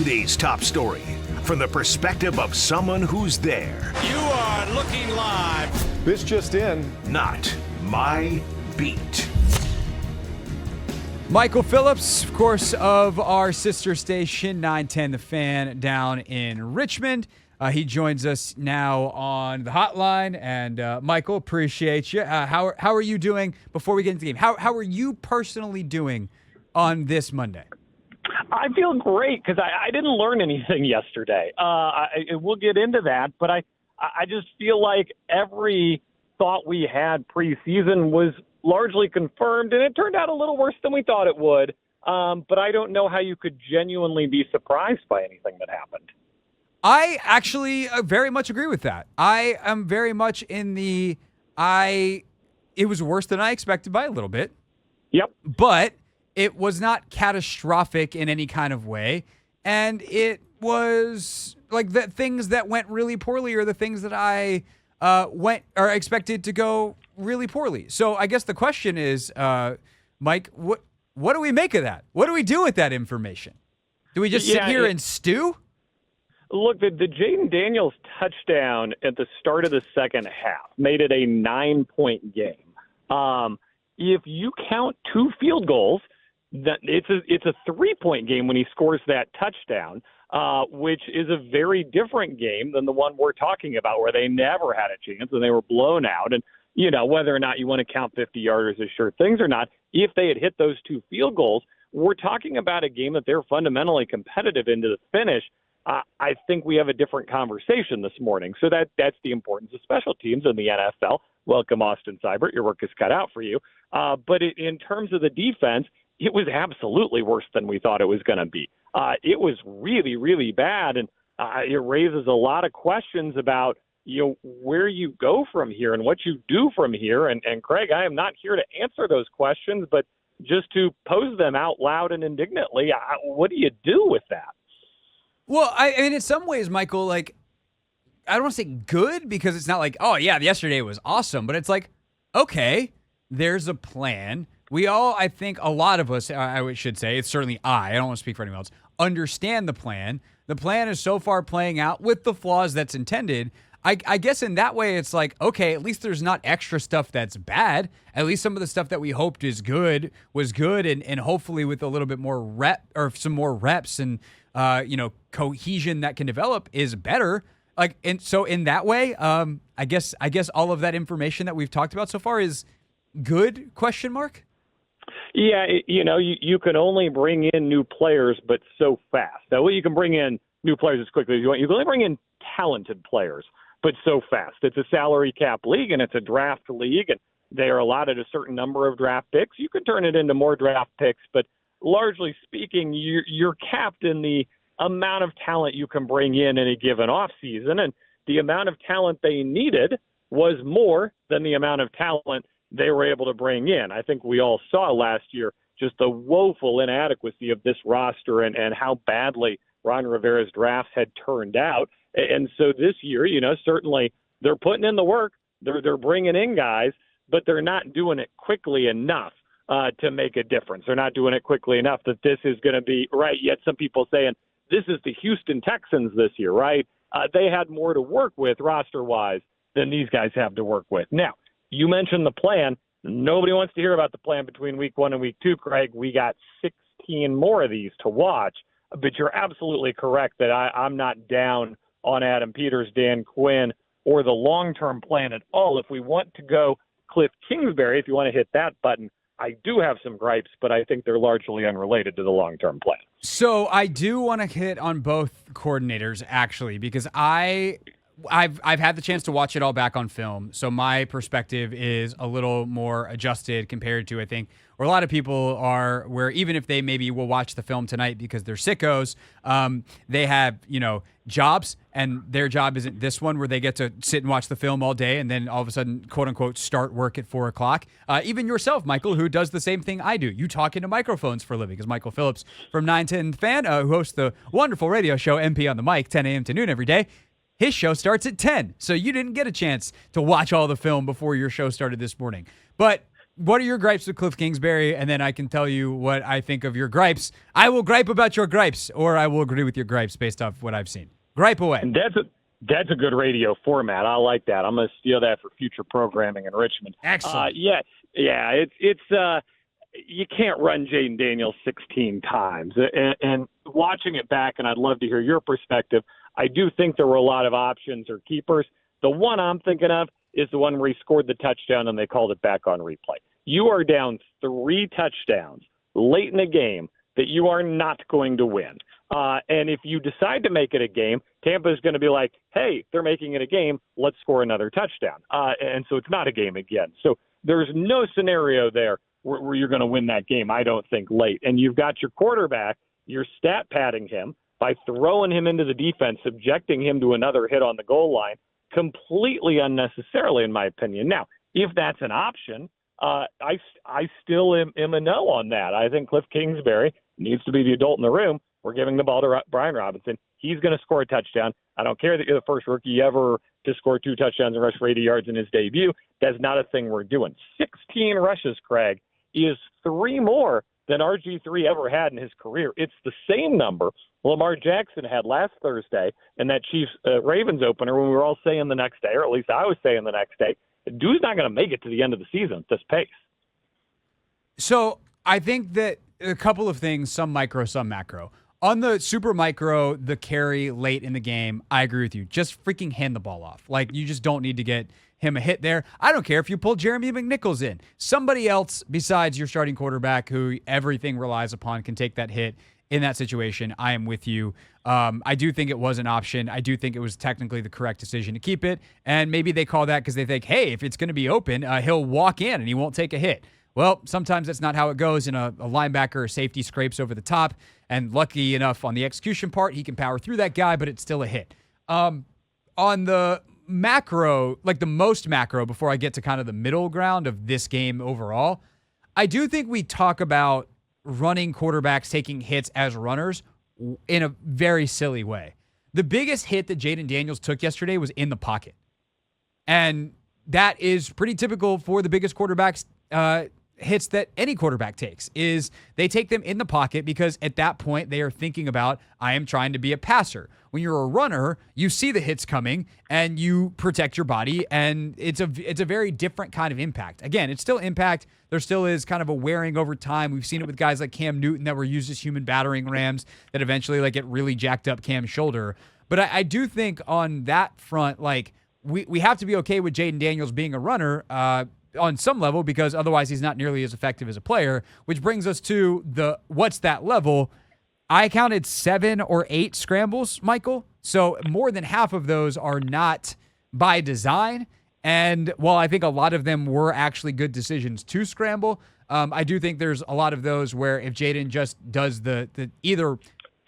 today's top story from the perspective of someone who's there. You are looking live. This just in. Not my beat. Michael Phillips, of course, of our sister station, 910 The Fan, down in Richmond. He joins us now on the hotline. And Michael, appreciate you. How are you doing before we get into the game? How are you personally doing on this Monday? I feel great because I didn't learn anything yesterday. We'll get into that, but I just feel like every thought we had preseason was largely confirmed, and it turned out a little worse than we thought it would. But I don't know how you could genuinely be surprised by anything that happened. I actually very much agree with that. I am very much in the it was worse than I expected by a little bit. Yep. But it was not catastrophic in any kind of way. And it was like the things that went really poorly are the things that I expected to go really poorly. So I guess the question is, Mike, what do we make of that? What do we do with that information? Do we just sit here and stew? Look, the Jaden Daniels touchdown at the start of the second half made it a 9-point game. If you count 2 field goals, that it's a 3-point game when he scores that touchdown, which is a very different game than the one we're talking about, where they never had a chance and they were blown out. And whether or not you want to count 50-yarders as sure things or not, if they had hit those 2 field goals, we're talking about a game that they're fundamentally competitive into the finish. I think we have a different conversation this morning. So that's the importance of special teams in the NFL. Welcome, Austin Seibert. Your work is cut out for you. But in terms of the defense, it was absolutely worse than we thought it was going to be. It was really, really bad, and it raises a lot of questions about where you go from here and what you do from here. And Craig, I am not here to answer those questions, but just to pose them out loud and indignantly. What do you do with that? Well, I mean, in some ways, Michael, like, I don't want to say good because it's not like, oh, yeah, yesterday was awesome. But it's like, okay, there's a plan. We all, I think a lot of us, I should say, it's certainly I don't want to speak for anyone else, understand the plan. The plan is so far playing out with the flaws that's intended. I guess in that way, it's like, okay, at least there's not extra stuff that's bad. At least some of the stuff that we hoped was good, and hopefully with a little bit more some more reps and cohesion that can develop is better. Like, and so in that way, I guess all of that information that we've talked about so far is good? ? Yeah, you can only bring in new players, but so fast. Now, you can bring in new players as quickly as you want. You can only bring in talented players, but so fast. It's a salary cap league, and it's a draft league, and they are allotted a certain number of draft picks. You can turn it into more draft picks, but largely speaking, you're capped in the amount of talent you can bring in a given offseason, and the amount of talent they needed was more than the amount of talent they were able to bring in. I think we all saw last year just the woeful inadequacy of this roster and how badly Ron Rivera's drafts had turned out. And so this year, certainly they're putting in the work. They're bringing in guys, but they're not doing it quickly enough to make a difference. They're not doing it quickly enough that this is going to be right. Yet some people saying this is the Houston Texans this year, right? They had more to work with roster-wise than these guys have to work with. Now, you mentioned the plan. Nobody wants to hear about the plan between week 1 and week 2, Craig. We got 16 more of these to watch. But you're absolutely correct that I'm not down on Adam Peters, Dan Quinn, or the long-term plan at all. If we want to go Cliff Kingsbury, if you want to hit that button, I do have some gripes, but I think they're largely unrelated to the long-term plan. So I do want to hit on both coordinators, actually, because I've had the chance to watch it all back on film, so my perspective is a little more adjusted compared to, I think, where a lot of people are, where even if they maybe will watch the film tonight because they're sickos, they have, jobs, and their job isn't this one where they get to sit and watch the film all day and then all of a sudden, quote unquote, start work at 4 o'clock. Even yourself, Michael, who does the same thing I do. You talk into microphones for a living, because Michael Phillips from 910 Fan, who hosts the wonderful radio show MP on the Mic, 10 a.m. to noon every day. His show starts at 10, so you didn't get a chance to watch all the film before your show started this morning. But what are your gripes with Cliff Kingsbury? And then I can tell you what I think of your gripes. I will gripe about your gripes, or I will agree with your gripes based off what I've seen. Gripe away. And that's a good radio format. I like that. I'm going to steal that for future programming in Richmond. Excellent. It's you can't run Jaden Daniels 16 times. And watching it back, and I'd love to hear your perspective, I do think there were a lot of options or keepers. The one I'm thinking of is the one where he scored the touchdown and they called it back on replay. You are down 3 touchdowns late in a game that you are not going to win. And if you decide to make it a game, Tampa is going to be like, hey, they're making it a game, let's score another touchdown. And so it's not a game again. So there's no scenario there where you're going to win that game, I don't think, late. And you've got your quarterback, you're stat padding him by throwing him into the defense, subjecting him to another hit on the goal line, completely unnecessarily, in my opinion. Now, if that's an option, I still am a no on that. I think Cliff Kingsbury needs to be the adult in the room. We're giving the ball to Brian Robinson. He's going to score a touchdown. I don't care that you're the first rookie ever to score 2 touchdowns and rush for 80 yards in his debut. That's not a thing we're doing. 16 rushes, Craig, is 3 more than RG3 ever had in his career. It's the same number Lamar Jackson had last Thursday in that Chiefs-Ravens opener when we were all saying the next day, or at least I was saying the next day, the dude's not going to make it to the end of the season at this pace. So I think that a couple of things, some micro, some macro. On the super micro, the carry late in the game, I agree with you. Just freaking hand the ball off. Like, you just don't need to get him a hit there. I don't care if you pull Jeremy McNichols in. Somebody else besides your starting quarterback who everything relies upon can take that hit in that situation. I am with you. I do think it was an option. I do think it was technically the correct decision to keep it. And maybe they call that because they think, hey, if it's going to be open, he'll walk in and he won't take a hit. Well, sometimes that's not how it goes, and a linebacker or safety scrapes over the top, and lucky enough on the execution part, he can power through that guy, but it's still a hit. On the macro, like the most macro, before I get to kind of the middle ground of this game overall, I do think we talk about running quarterbacks taking hits as runners in a very silly way. The biggest hit that Jaden Daniels took yesterday was in the pocket, and that is pretty typical for the biggest quarterbacks hits that any quarterback takes, is they take them in the pocket because at that point they are thinking about, I am trying to be a passer. When you're a runner, you see the hits coming and you protect your body, and it's a very different kind of impact. Again, it's still impact. There still is kind of a wearing over time. We've seen it with guys like Cam Newton that were used as human battering rams that eventually like get really jacked up Cam's shoulder. But I do think on that front, like we have to be okay with Jaden Daniels being a runner, on some level, because otherwise he's not nearly as effective as a player, which brings us to the what's that level. I counted 7 or 8 scrambles, Michael. So more than half of those are not by design. And while I think a lot of them were actually good decisions to scramble, I do think there's a lot of those where if Jaden just does the either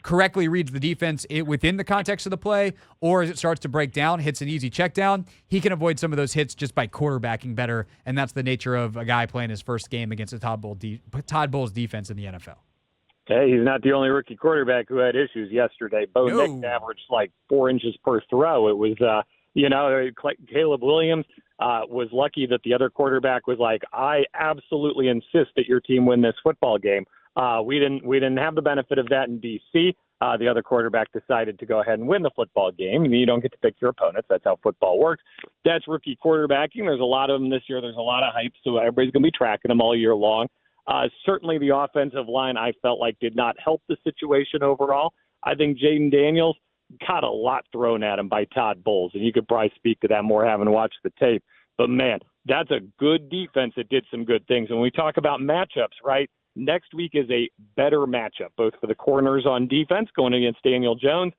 correctly reads the defense within the context of the play, or as it starts to break down, hits an easy check down, he can avoid some of those hits just by quarterbacking better, and that's the nature of a guy playing his first game against a Todd Bowles defense in the NFL. Hey, he's not the only rookie quarterback who had issues yesterday. Bo Nix averaged like 4 inches per throw. It was, Caleb Williams was lucky that the other quarterback was like, I absolutely insist that your team win this football game. We didn't have the benefit of that in D.C. The other quarterback decided to go ahead and win the football game. You don't get to pick your opponents. That's how football works. That's rookie quarterbacking. There's a lot of them this year. There's a lot of hype, so everybody's going to be tracking them all year long. Certainly the offensive line, I felt like, did not help the situation overall. I think Jaden Daniels got a lot thrown at him by Todd Bowles, and you could probably speak to that more having watched the tape. But, man, that's a good defense that did some good things. And when we talk about matchups, right, next week is a better matchup, both for the corners on defense going against Daniel Jones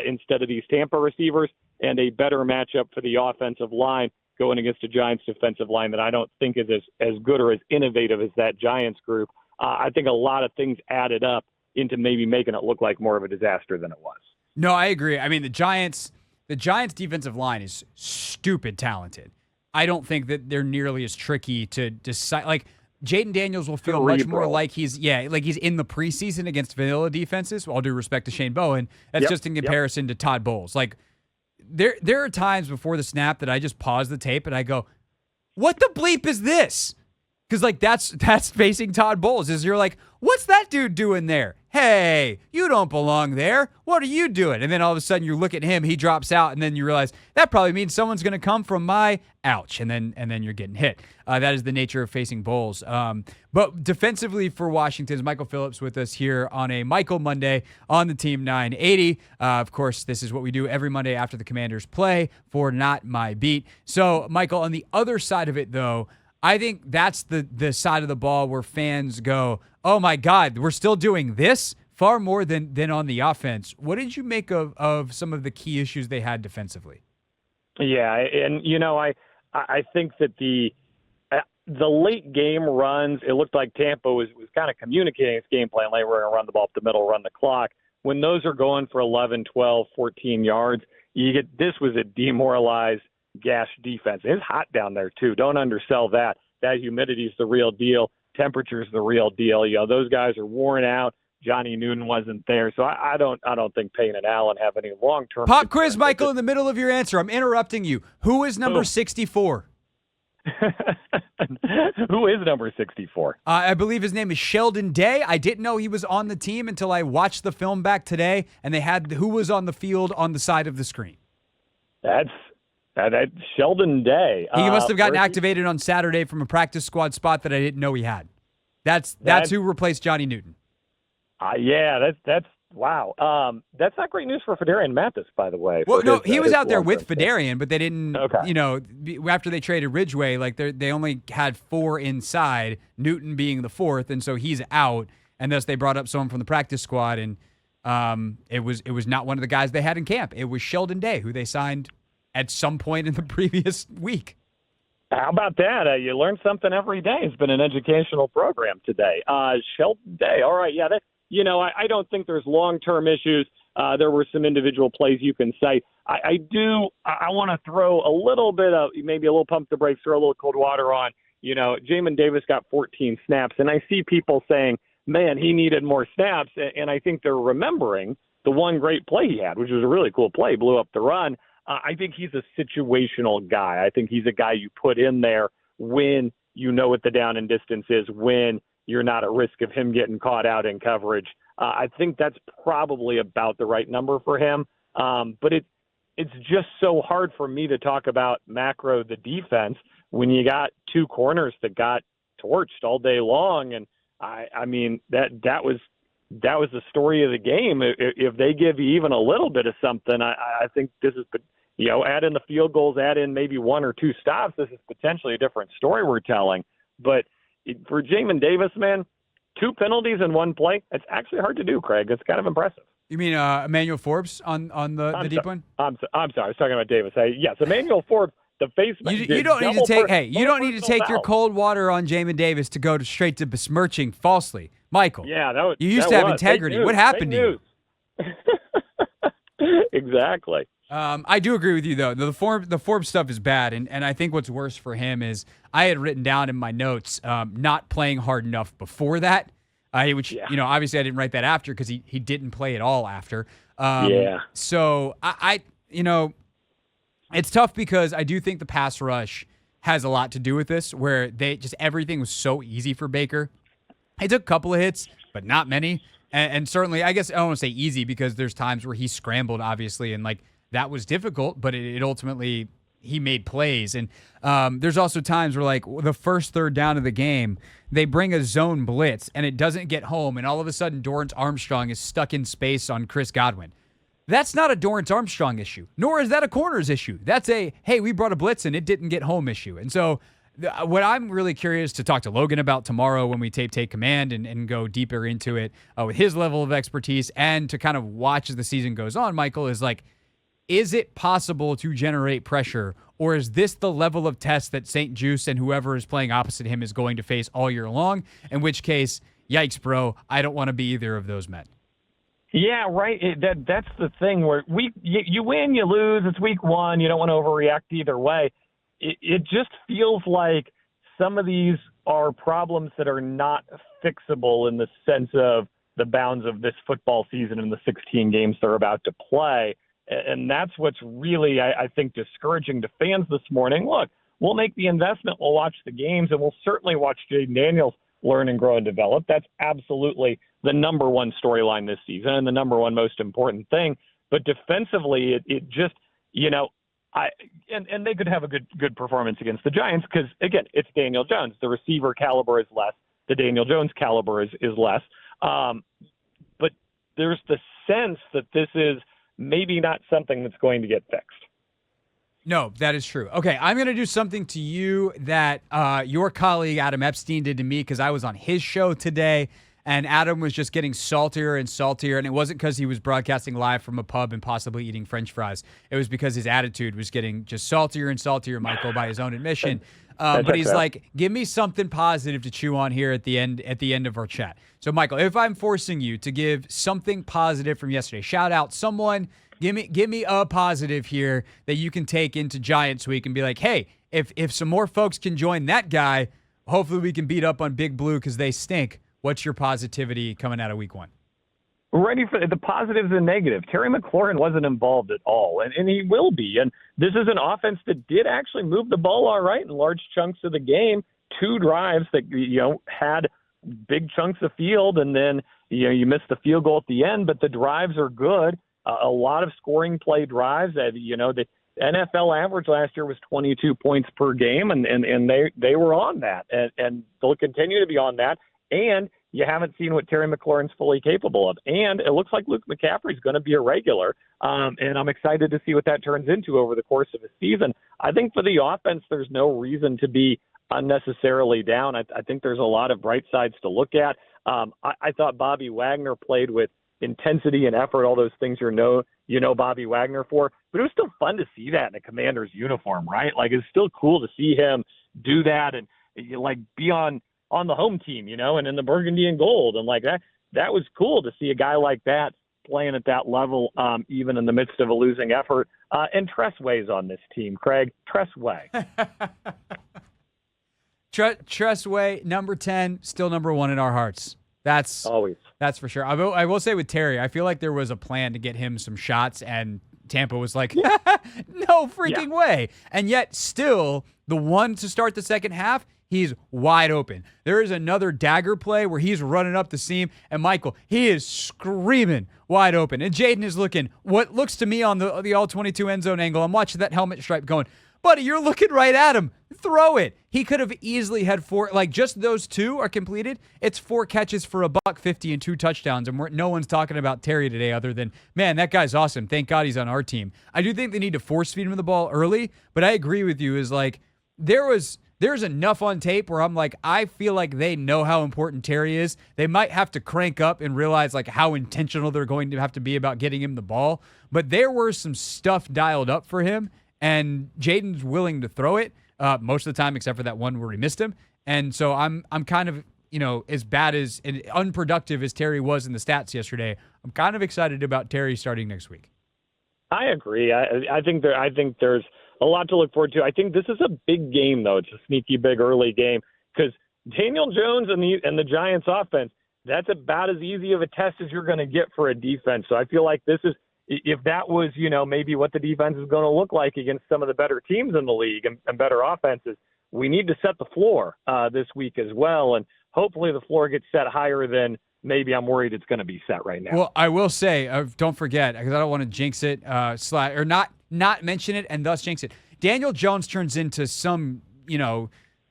instead of these Tampa receivers, and a better matchup for the offensive line going against a Giants defensive line that I don't think is as good or as innovative as that Giants group. I think a lot of things added up into maybe making it look like more of a disaster than it was. No, I agree. I mean, the Giants defensive line is stupid talented. I don't think that they're nearly as tricky to decide. Like, Jaden Daniels will feel much more like he's in the preseason against vanilla defenses. All due respect to Shane Bowen, that's just in comparison to Todd Bowles. Like, there are times before the snap that I just pause the tape and I go, "What the bleep is this?" Because, like, that's facing Todd Bowles, is you're like, what's that dude doing there? Hey, you don't belong there. What are you doing? And then all of a sudden you look at him, he drops out, and then you realize that probably means someone's going to come from my ouch, and then you're getting hit. That is the nature of facing Bowles. But defensively for Washington, is Michael Phillips with us here on a Michael Monday on the Team 980. Of course, this is what we do every Monday after the Commanders play for Not My Beat. So, Michael, on the other side of it, though, I think that's the side of the ball where fans go, oh, my God, we're still doing this far more than on the offense. What did you make of some of the key issues they had defensively? Yeah, and, I think that the late game runs, it looked like Tampa was kind of communicating its game plan. Like, we're going to run the ball up the middle, run the clock. When those are going for 11, 12, 14 yards, this was a demoralized, gashed defense. It's hot down there, too. Don't undersell that. That humidity is the real deal. Temperature's the real deal. Those guys are worn out. Johnny Newton wasn't there, so I don't think Payne and Allen have any long-term. Pop quiz, Michael, in the middle of your answer. I'm interrupting you. Who is number 64? Who is number 64? I believe his name is Sheldon Day. I didn't know he was on the team until I watched the film back today, and they had who was on the field on the side of the screen. That's Sheldon Day. He must have gotten activated on Saturday from a practice squad spot that I didn't know he had. That's who replaced Johnny Newton. That's wow. That's not great news for Fedarian Mathis, by the way. Well, no, he was out there with Fedarian, but they didn't. Okay. After they traded Ridgeway, like they only had 4 inside, Newton being the 4th, and so he's out. And thus they brought up someone from the practice squad, and it was not one of the guys they had in camp. It was Sheldon Day, who they signed at some point in the previous week. How about that? You learn something every day. It's been an educational program today. Sheldon Day. All right. Yeah. I don't think there's long-term issues. There were some individual plays you can cite. I want to throw a little bit of, maybe a little pump the brakes, throw a little cold water on. Jamin Davis got 14 snaps, and I see people saying, man, he needed more snaps. And I think they're remembering the one great play he had, which was a really cool play, blew up the run. I think he's a situational guy. I think he's a guy you put in there when you know what the down and distance is, when you're not at risk of him getting caught out in coverage. I think that's probably about the right number for him. But it's just so hard for me to talk about macro, the defense, when you got 2 corners that got torched all day long. And I mean, that was the story of the game. If they give you even a little bit of something, I think this is, add in the field goals, add in maybe 1 or 2 stops, this is potentially a different story we're telling. But for Jamin Davis, man, 2 penalties in 1 play, it's actually hard to do, Craig. It's kind of impressive. You mean Emmanuel Forbes on the deep one? I'm sorry. I was talking about Davis. Yes, Emmanuel Forbes, the face. You don't need to take. You don't need to take your cold water on Jamin Davis to go straight to besmirching falsely, Michael. Yeah, that was. You used to have integrity. What happened to you? Exactly. I do agree with you, though. The Forbes stuff is bad, and I think what's worse for him is I had written down in my notes not playing hard enough before that, which obviously I didn't write that after because he didn't play at all after. So I it's tough because I do think the pass rush has a lot to do with this, where everything was so easy for Baker. He took a couple of hits, but not many, and certainly I guess I don't want to say easy because there's times where he scrambled, obviously, and that was difficult, but it ultimately, he made plays. And there's also times where, the first third down of the game, they bring a zone blitz, and it doesn't get home, and all of a sudden, Dorrance Armstrong is stuck in space on Chris Godwin. That's not a Dorrance Armstrong issue, nor is that a corner's issue. That's a, hey, we brought a blitz, and it didn't get home issue. And so what I'm really curious to talk to Logan about tomorrow when we take command and go deeper into it with his level of expertise and to kind of watch as the season goes on, Michael, is it possible to generate pressure, or is this the level of test that St. Juice and whoever is playing opposite him is going to face all year long? In which case, yikes, bro, I don't want to be either of those men. Yeah, right. That's the thing where you win, you lose. It's week 1. You don't want to overreact either way. It just feels like some of these are problems that are not fixable in the sense of the bounds of this football season and the 16 games they're about to play. And that's what's really, I think, discouraging to fans this morning. Look, we'll make the investment. We'll watch the games, and we'll certainly watch Jaden Daniels learn and grow and develop. That's absolutely the number one storyline this season and the number one most important thing. But defensively, it just, and they could have a good performance against the Giants because, again, it's Daniel Jones. The receiver caliber is less. The Daniel Jones caliber is less. But there's the sense that this is maybe not something that's going to get fixed. No, that is true. Okay, I'm going to do something to you that your colleague Adam Epstein did to me because I was on his show today, and Adam was just getting saltier and saltier, and it wasn't because he was broadcasting live from a pub and possibly eating French fries. It was because his attitude was getting just saltier and saltier, Michael, by his own admission. But he's like, give me something positive to chew on here at the end of our chat. So, Michael, if I'm forcing you to give something positive from yesterday, shout out someone, give me a positive here that you can take into Giants Week and be like, hey, if some more folks can join that guy, hopefully we can beat up on Big Blue because they stink. What's your positivity coming out of week one? Ready for the positives and negatives. Terry McLaurin wasn't involved at all, and he will be. And this is an offense that did actually move the ball all right in large chunks of the game. 2 drives that had big chunks of field, and then you missed the field goal at the end. But the drives are good. A lot of scoring play drives. The NFL average last year was 22 points per game, and they were on that, and they'll continue to be on that. And you haven't seen what Terry McLaurin's fully capable of. And it looks like Luke McCaffrey's going to be a regular. And I'm excited to see what that turns into over the course of the season. I think for the offense, there's no reason to be unnecessarily down. I think there's a lot of bright sides to look at. I thought Bobby Wagner played with intensity and effort, all those things you know Bobby Wagner for. But it was still fun to see that in a Commander's uniform, right? Like, it's still cool to see him do that and be on the home team, and in the burgundy and gold. And that was cool to see a guy like that playing at that level, even in the midst of a losing effort. And Tressway's on this team, Craig. Tressway. Tressway, number 10, still number 1 in our hearts. That's always. That's for sure. I will say with Terry, I feel like there was a plan to get him some shots, and Tampa was like, no freaking way. And yet still, the one to start the second half, he's wide open. There is another dagger play where he's running up the seam, and Michael, he is screaming wide open. And Jaden is looking, what looks to me on the all-22 end zone angle, I'm watching that helmet stripe going, buddy, you're looking right at him. Throw it. He could have easily had 4, just those 2 are completed. It's 4 catches for $150 and 2 touchdowns, and no one's talking about Terry today other than, man, that guy's awesome. Thank God he's on our team. I do think they need to force feed him the ball early, but I agree with you, there's enough on tape where I'm like, I feel like they know how important Terry is. They might have to crank up and realize how intentional they're going to have to be about getting him the ball. But there were some stuff dialed up for him, and Jaden's willing to throw it most of the time, except for that one where he missed him. And so I'm kind of, as bad as and unproductive as Terry was in the stats yesterday, I'm kind of excited about Terry starting next week. I agree. I think there's a lot to look forward to. I think this is a big game, though. It's a sneaky big early game because Daniel Jones and the Giants offense, that's about as easy of a test as you're going to get for a defense. So I feel like this is, if that was, maybe what the defense is going to look like against some of the better teams in the league and better offenses, we need to set the floor this week as well. And hopefully the floor gets set higher than maybe I'm worried it's going to be set right now. Well, I will say, don't forget, because I don't want to jinx it, or not mention it and thus jinx it. Daniel Jones turns into some,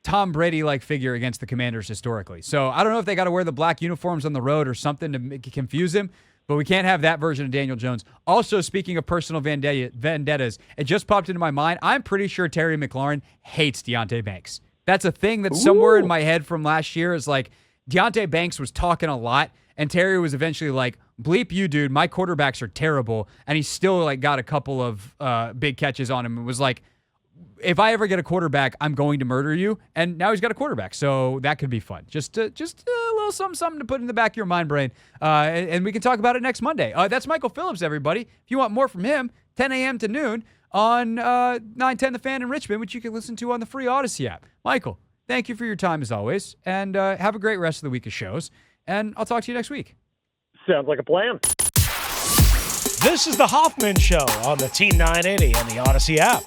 Tom Brady-like figure against the Commanders historically. So I don't know if they got to wear the black uniforms on the road or something to confuse him, but we can't have that version of Daniel Jones. Also, speaking of personal vendettas, it just popped into my mind. I'm pretty sure Terry McLaurin hates Deonte Banks. That's a thing that's somewhere in my head from last year is Deonte Banks was talking a lot, and Terry was eventually like, bleep you, dude, my quarterbacks are terrible. And he still got a couple of big catches on him and was like, if I ever get a quarterback, I'm going to murder you. And now he's got a quarterback, so that could be fun. Just a little something to put in the back of your mind brain. And we can talk about it next Monday. That's Michael Phillips, everybody. If you want more from him, 10 a.m. to noon on 910 The Fan in Richmond, which you can listen to on the free Odyssey app. Michael, thank you for your time as always, and have a great rest of the week of shows. And I'll talk to you next week. Sounds like a plan. This is the Hoffman Show on the Team 980 and the Odyssey app.